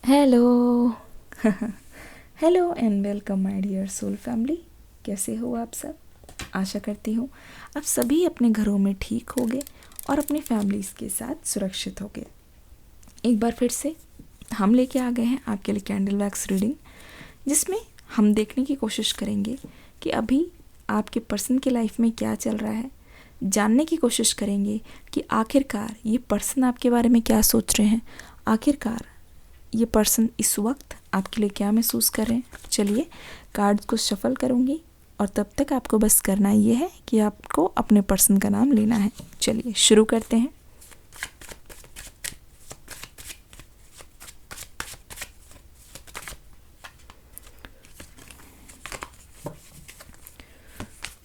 Hello. Hello and welcome my dear soul family. कैसे हो आप सब? आशा करती हूँ आप सभी अपने घरों में ठीक होगे और अपनी फैमिलीज़ के साथ सुरक्षित होगे। एक बार फिर से हम लेके आ गए हैं आपके लिए कैंडल वैक्स रीडिंग, जिसमें हम देखने की कोशिश करेंगे कि अभी आपके पर्सन की लाइफ में क्या चल रहा है। जानने की कोशिश करेंगे कि आखिरकार ये पर्सन आपके बारे में क्या सोच रहे हैं, आखिरकार ये पर्सन इस वक्त आपके लिए क्या महसूस कर रहे हैं। चलिए कार्ड्स को शफल करूँगी और तब तक आपको बस करना ये है कि आपको अपने पर्सन का नाम लेना है। चलिए शुरू करते हैं।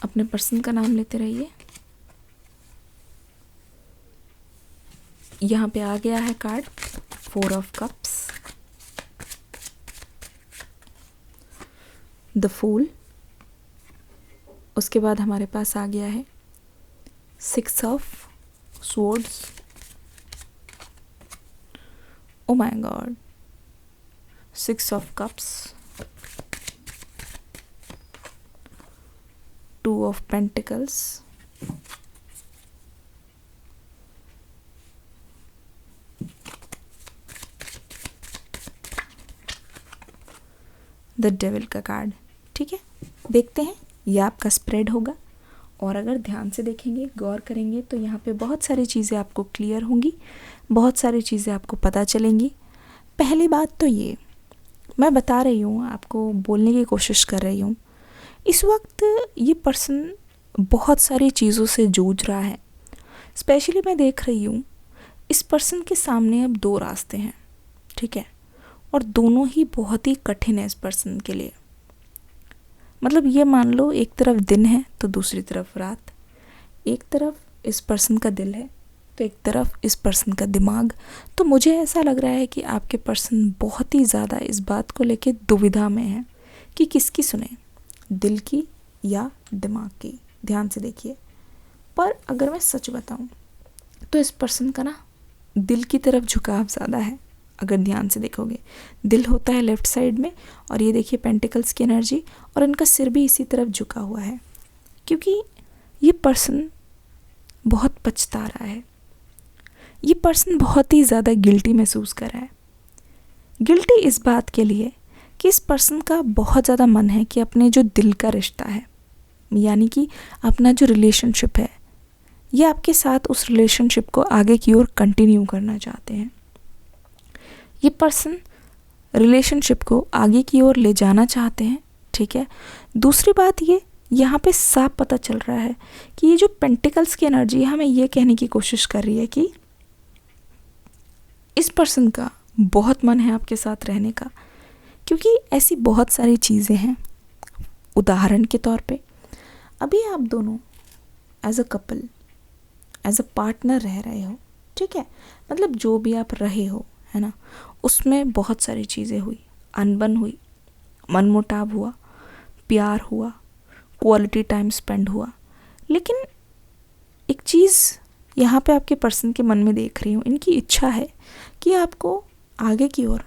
अपने पर्सन का नाम लेते रहिए। यहाँ पे आ गया है card 4 of cups, the fool. उसके बाद हमारे पास आ गया है 6 of swords. Oh my God, 6 of cups, 2 of pentacles, the devil का कार्ड। ठीक है, देखते हैं ये आपका स्प्रेड होगा। और अगर ध्यान से देखेंगे, गौर करेंगे तो यहाँ पे बहुत सारी चीज़ें आपको क्लियर होंगी, बहुत सारी चीज़ें आपको पता चलेंगी। पहली बात तो ये मैं बता रही हूँ, आपको बोलने की कोशिश कर रही हूँ, इस वक्त ये पर्सन बहुत सारी चीज़ों से जूझ रहा है। स्पेशली मैं देख रही हूँ इस पर्सन के सामने अब 2 रास्ते हैं, ठीक है, और दोनों ही बहुत ही कठिन है इस पर्सन के लिए। मतलब ये मान लो एक तरफ दिन है तो दूसरी तरफ रात, एक तरफ इस पर्सन का दिल है तो एक तरफ इस पर्सन का दिमाग। तो मुझे ऐसा लग रहा है कि आपके पर्सन बहुत ही ज़्यादा इस बात को लेके दुविधा में है कि किसकी सुने, दिल की या दिमाग की। ध्यान से देखिए, पर अगर मैं सच बताऊं तो इस पर्सन का ना दिल की तरफ झुकाव ज़्यादा है। अगर ध्यान से देखोगे, दिल होता है लेफ्ट साइड में, और ये देखिए पेंटिकल्स की एनर्जी, और इनका सिर भी इसी तरफ झुका हुआ है, क्योंकि ये पर्सन बहुत पछता रहा है। ये पर्सन बहुत ही ज़्यादा गिल्टी महसूस कर रहा है। गिल्टी इस बात के लिए कि इस पर्सन का बहुत ज़्यादा मन है कि अपने जो दिल का रिश्ता है, यानी कि अपना जो रिलेशनशिप है, ये आपके साथ उस रिलेशनशिप को आगे की ओर कंटिन्यू करना चाहते हैं। ये पर्सन रिलेशनशिप को आगे की ओर ले जाना चाहते हैं, ठीक है। दूसरी बात ये यहाँ पे साफ पता चल रहा है कि ये जो पेंटिकल्स की एनर्जी हमें ये कहने की कोशिश कर रही है कि इस पर्सन का बहुत मन है आपके साथ रहने का, क्योंकि ऐसी बहुत सारी चीज़ें हैं। उदाहरण के तौर पे अभी आप दोनों as a couple, as a partner रह रहे हो, ठीक है। मतलब जो भी आप रहे हो, है ना, उसमें बहुत सारी चीज़ें हुई, अनबन हुई, मनमुटाव हुआ, प्यार हुआ, क्वालिटी टाइम स्पेंड हुआ। लेकिन एक चीज़ यहाँ पे आपके पर्सन के मन में देख रही हूँ, इनकी इच्छा है कि आपको आगे की ओर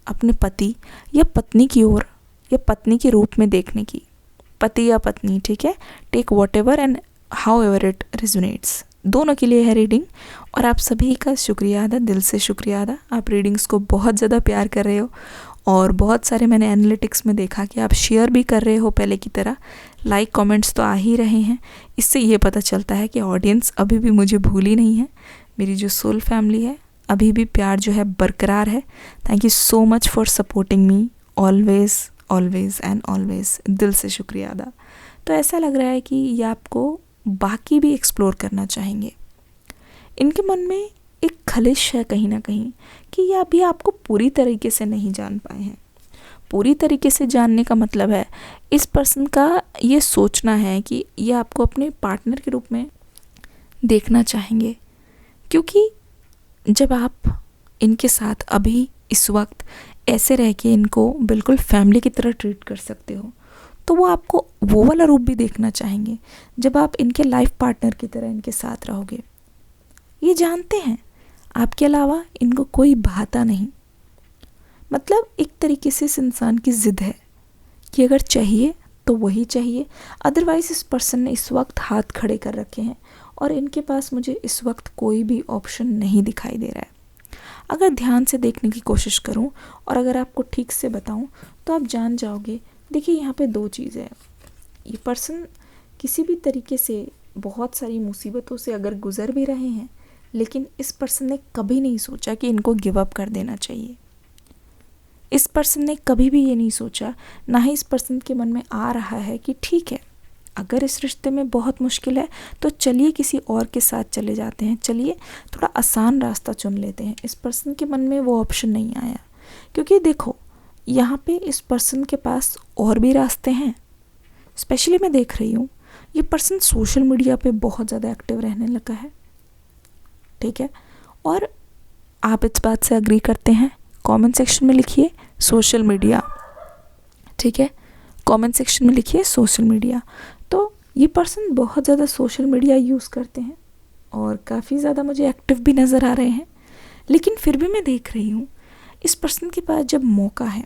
अपने पति या पत्नी की ओर या पत्नी के रूप में देखने की। पति या पत्नी, ठीक है, take whatever and however it resonates, दोनों के लिए है रीडिंग। और आप सभी का शुक्रिया अदा, दिल से शुक्रिया अदा। आप रीडिंग्स को बहुत ज़्यादा प्यार कर रहे हो, और बहुत सारे मैंने एनालिटिक्स में देखा कि आप शेयर भी कर रहे हो पहले की तरह। लाइक कमेंट्स तो आ ही रहे हैं। इससे ये पता चलता है कि ऑडियंस अभी भी मुझे भूली नहीं है। मेरी जो सोल फैमिली है, अभी भी प्यार जो है बरकरार है। Thank you so much for supporting me always always and always. दिल से शुक्रिया अदा। तो ऐसा लग रहा है कि ये आपको बाकी भी एक्सप्लोर करना चाहेंगे। इनके मन में एक खलिश है कहीं ना कहीं कि ये अभी आपको पूरी तरीके से नहीं जान पाए हैं। पूरी तरीके से जानने का मतलब है इस पर्सन का ये सोचना है कि ये आपको अपने पार्टनर के रूप में देखना चाहेंगे, क्योंकि जब आप इनके साथ अभी इस वक्त ऐसे रह के इनको बिल्कुल फैमिली की तरह ट्रीट कर सकते हो, तो वो आपको वो वाला रूप भी देखना चाहेंगे जब आप इनके लाइफ पार्टनर की तरह इनके साथ रहोगे। ये जानते हैं आपके अलावा इनको कोई भाता नहीं, मतलब एक तरीके से इस इंसान की ज़िद है कि अगर चाहिए तो वही चाहिए, अदरवाइज़ इस पर्सन ने इस वक्त हाथ खड़े कर रखे हैं और इनके पास मुझे इस वक्त कोई भी ऑप्शन नहीं दिखाई दे रहा है। अगर ध्यान से देखने की कोशिश करूं और अगर आपको ठीक से बताऊं तो आप जान जाओगे। देखिए यहाँ पे दो चीज़ें हैं। ये पर्सन किसी भी तरीके से बहुत सारी मुसीबतों से अगर गुज़र भी रहे हैं, लेकिन इस पर्सन ने कभी नहीं सोचा कि इनको गिव अप कर देना चाहिए। इस पर्सन ने कभी भी ये नहीं सोचा, ना ही इस पर्सन के मन में आ रहा है कि ठीक है, अगर इस रिश्ते में बहुत मुश्किल है तो चलिए किसी और के साथ चले जाते हैं, चलिए थोड़ा आसान रास्ता चुन लेते हैं। इस पर्सन के मन में वो ऑप्शन नहीं आया, क्योंकि देखो यहाँ पे इस पर्सन के पास और भी रास्ते हैं। स्पेशली मैं देख रही हूँ ये पर्सन सोशल मीडिया पे बहुत ज़्यादा एक्टिव रहने लगा है, ठीक है। और आप इस बात से अग्री करते हैं? कमेंट सेक्शन में लिखिए सोशल मीडिया, ठीक है। कमेंट सेक्शन में लिखिए सोशल मीडिया। तो ये पर्सन बहुत ज़्यादा सोशल मीडिया यूज़ करते हैं और काफ़ी ज़्यादा मुझे एक्टिव भी नज़र आ रहे हैं, लेकिन फिर भी मैं देख रही हूँ इस पर्सन के पास जब मौका है,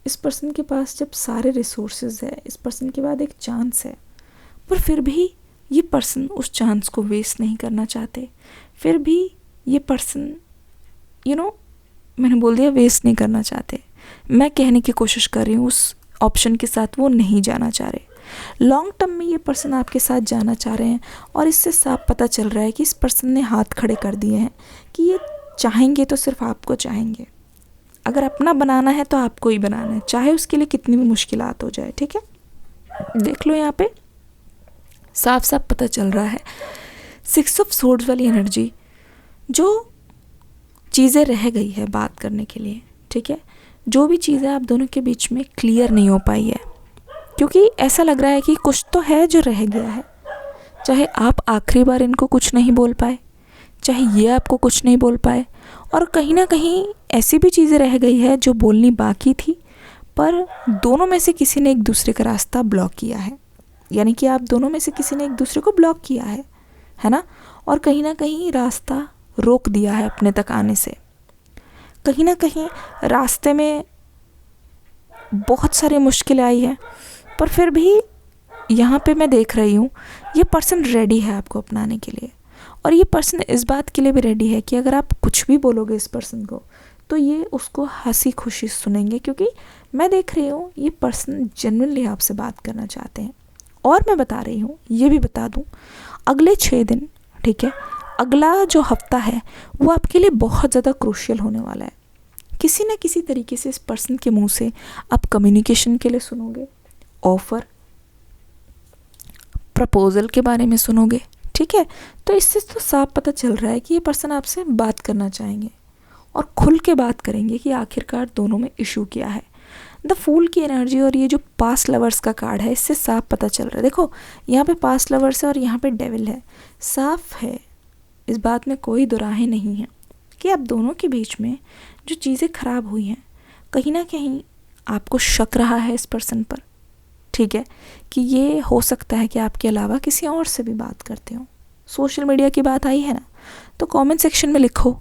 इस पर्सन के पास जब सारे रिसोर्सेज है, इस पर्सन के बाद एक चांस है, पर फिर भी ये पर्सन उस चांस को वेस्ट नहीं करना चाहते। फिर भी ये पर्सन मैंने बोल दिया वेस्ट नहीं करना चाहते। मैं कहने की कोशिश कर रही हूँ उस ऑप्शन के साथ वो नहीं जाना चाह रहे। लॉन्ग टर्म में ये पर्सन आपके साथ जाना चाह रहे हैं और इससे साफ पता चल रहा है कि इस पर्सन ने हाथ खड़े कर दिए हैं कि ये चाहेंगे तो सिर्फ आपको चाहेंगे। अगर अपना बनाना है तो आपको ही बनाना है, चाहे उसके लिए कितनी भी मुश्किलात हो जाए, ठीक है। देख लो यहाँ पे साफ साफ पता चल रहा है 6 ऑफ सोर्ड्स वाली एनर्जी, जो चीज़ें रह गई है बात करने के लिए, ठीक है। जो भी चीज़ें आप दोनों के बीच में क्लियर नहीं हो पाई है, क्योंकि ऐसा लग रहा है कि कुछ तो है जो रह गया है। चाहे आप आखिरी बार इनको कुछ नहीं बोल पाए, चाहे ये आपको कुछ नहीं बोल पाए, और कहीं ना कहीं ऐसी भी चीज़ें रह गई है जो बोलनी बाकी थी, पर दोनों में से किसी ने एक दूसरे का रास्ता ब्लॉक किया है। यानी कि आप दोनों में से किसी ने एक दूसरे को ब्लॉक किया है ना, और कहीं ना कहीं रास्ता रोक दिया है अपने तक आने से। कहीं ना कहीं रास्ते में बहुत सारी मुश्किलें आई है, पर फिर भी यहाँ पे मैं देख रही हूँ ये पर्सन रेडी है आपको अपनाने के लिए। और ये पर्सन इस बात के लिए भी रेडी है कि अगर आप कुछ भी बोलोगे इस पर्सन को तो ये उसको हंसी खुशी सुनेंगे, क्योंकि मैं देख रही हूँ ये पर्सन जेन्युइनली आपसे बात करना चाहते हैं। और मैं बता रही हूँ, ये भी बता दूँ, अगले 6 दिन, ठीक है, अगला जो हफ्ता है वो आपके लिए बहुत ज़्यादा क्रूशियल होने वाला है। किसी न किसी तरीके से इस पर्सन के मुंह से आप कम्युनिकेशन के लिए सुनोगे, ऑफ़र, प्रपोजल के बारे में सुनोगे, ठीक है। तो इससे तो साफ पता चल रहा है कि ये पर्सन आपसे बात करना चाहेंगे और खुल के बात करेंगे कि आखिरकार दोनों में इशू क्या है। द फूल की एनर्जी और ये जो पास्ट लवर्स का कार्ड है, इससे साफ पता चल रहा है। देखो यहाँ पे पास्ट लवर्स है और यहाँ पे डेविल है। साफ है, इस बात में कोई दुराहे नहीं है कि आप दोनों के बीच में जो चीज़ें ख़राब हुई हैं, कहीं ना कहीं आपको शक रहा है इस पर्सन पर, ठीक है, कि ये हो सकता है कि आपके अलावा किसी और से भी बात करते हो। सोशल मीडिया की बात आई है ना, तो कमेंट सेक्शन में लिखो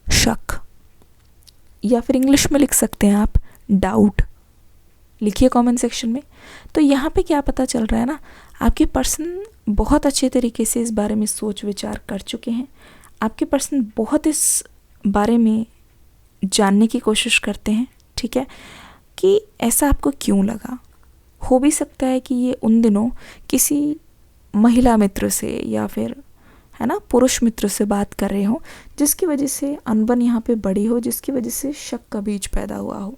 शक, या फिर इंग्लिश में लिख सकते हैं आप डाउट, लिखिए कमेंट सेक्शन में। तो यहाँ पे क्या पता चल रहा है ना, आपके पर्सन बहुत अच्छे तरीके से इस बारे में सोच विचार कर चुके हैं। आपके पर्सन बहुत इस बारे में जानने की कोशिश करते हैं, ठीक है, कि ऐसा आपको क्यों लगा। हो भी सकता है कि ये उन दिनों किसी महिला मित्र से या फिर है ना पुरुष मित्र से बात कर रहे हो, जिसकी वजह से अनबन यहाँ पे बड़ी हो, जिसकी वजह से शक का बीज पैदा हुआ हो।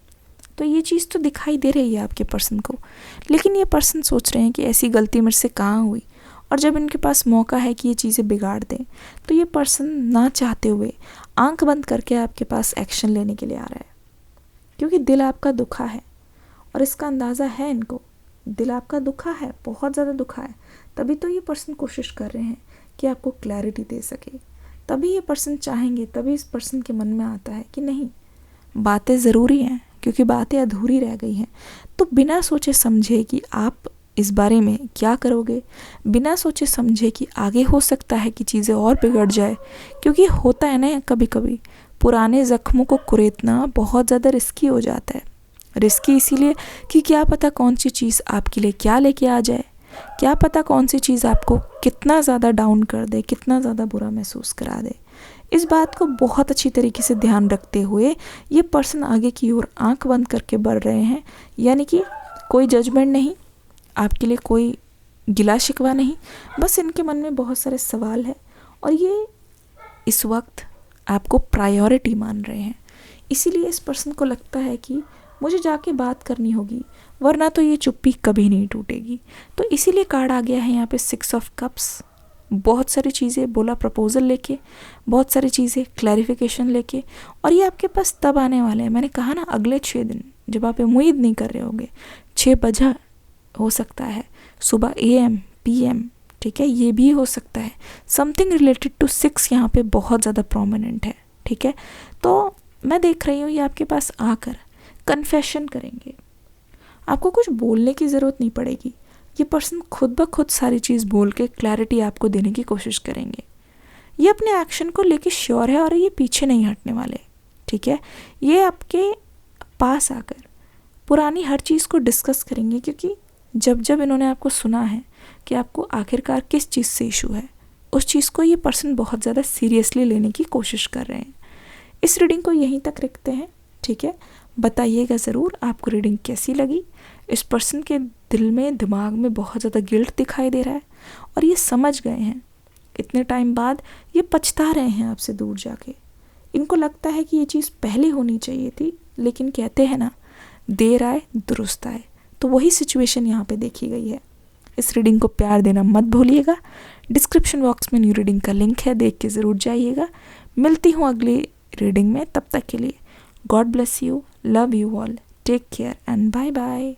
तो ये चीज़ तो दिखाई दे रही है आपके पर्सन को, लेकिन ये पर्सन सोच रहे हैं कि ऐसी गलती मेरे से कहाँ हुई, और जब इनके पास मौका है कि ये चीज़ें बिगाड़ दें, तो ये पर्सन ना चाहते हुए आंख बंद करके आपके पास एक्शन लेने के लिए आ रहा है, क्योंकि दिल आपका दुखा है और इसका अंदाज़ा है इनको। दिल आपका दुखा है, बहुत ज़्यादा दुखा है, तभी तो ये पर्सन कोशिश कर रहे हैं कि आपको क्लैरिटी दे सके। तभी ये पर्सन चाहेंगे, तभी इस पर्सन के मन में आता है कि नहीं, बातें ज़रूरी हैं, क्योंकि बातें अधूरी रह गई हैं। तो बिना सोचे समझे कि आप इस बारे में क्या करोगे, बिना सोचे समझे कि आगे हो सकता है कि चीज़ें और बिगड़ जाए, क्योंकि होता है ना कभी कभी पुराने ज़ख्मों को कुरेदना बहुत ज़्यादा रिस्की हो जाता है। रिस्की इसीलिए कि क्या पता कौन सी चीज़ आपके लिए क्या लेके आ जाए, क्या पता कौन सी चीज़ आपको कितना ज़्यादा डाउन कर दे, कितना ज़्यादा बुरा महसूस करा दे। इस बात को बहुत अच्छी तरीके से ध्यान रखते हुए ये पर्सन आगे की ओर आंख बंद करके बढ़ रहे हैं। यानी कि कोई जजमेंट नहीं, आपके लिए कोई गिला शिकवा नहीं, बस इनके मन में बहुत सारे सवाल हैं और ये इस वक्त आपको प्रायोरिटी मान रहे हैं। इसीलिए इस पर्सन को लगता है कि मुझे जाके बात करनी होगी, वरना तो ये चुप्पी कभी नहीं टूटेगी। तो इसीलिए कार्ड आ गया है यहाँ पे 6 ऑफ कप्स। बहुत सारी चीज़ें बोला, प्रपोजल लेके, बहुत सारी चीज़ें क्लैरिफिकेशन लेके, और ये आपके पास तब आने वाले हैं, मैंने कहा ना, अगले 6 दिन, जब आप उम्मीद नहीं कर रहे होंगे। 6 बजे हो सकता है, सुबह AM PM, ठीक है, ये भी हो सकता है। समथिंग रिलेटेड टू 6 यहाँ पे बहुत ज़्यादा प्रोमिनेंट है, ठीक है। तो मैं देख रही हूँ ये आपके पास आकर कन्फेशन करेंगे। आपको कुछ बोलने की ज़रूरत नहीं पड़ेगी, ये पर्सन खुद ब खुद सारी चीज़ बोल के क्लैरिटी आपको देने की कोशिश करेंगे। ये अपने एक्शन को लेके श्योर है और ये पीछे नहीं हटने वाले, ठीक है। ये आपके पास आकर पुरानी हर चीज़ को डिस्कस करेंगे, क्योंकि जब जब इन्होंने आपको सुना है कि आपको आखिरकार किस चीज़ से इशू है, उस चीज़ को ये पर्सन बहुत ज़्यादा सीरियसली लेने की कोशिश कर रहे हैं। इस रीडिंग को यहीं तक रखते हैं, ठीक है। बताइएगा ज़रूर आपको रीडिंग कैसी लगी। इस पर्सन के दिल में, दिमाग में बहुत ज़्यादा गिल्ट दिखाई दे रहा है और ये समझ गए हैं, इतने टाइम बाद ये पछता रहे हैं आपसे दूर जाके। इनको लगता है कि ये चीज़ पहले होनी चाहिए थी, लेकिन कहते हैं ना, देर आए दुरुस्त आए। तो वही सिचुएशन यहाँ पे देखी गई है। इस रीडिंग को प्यार देना मत भूलिएगा। डिस्क्रिप्शन बॉक्स में न्यू रीडिंग का लिंक है, देख के ज़रूर जाइएगा। मिलती हूँ अगली रीडिंग में, तब तक के लिए God bless you, love you all, take care and bye bye.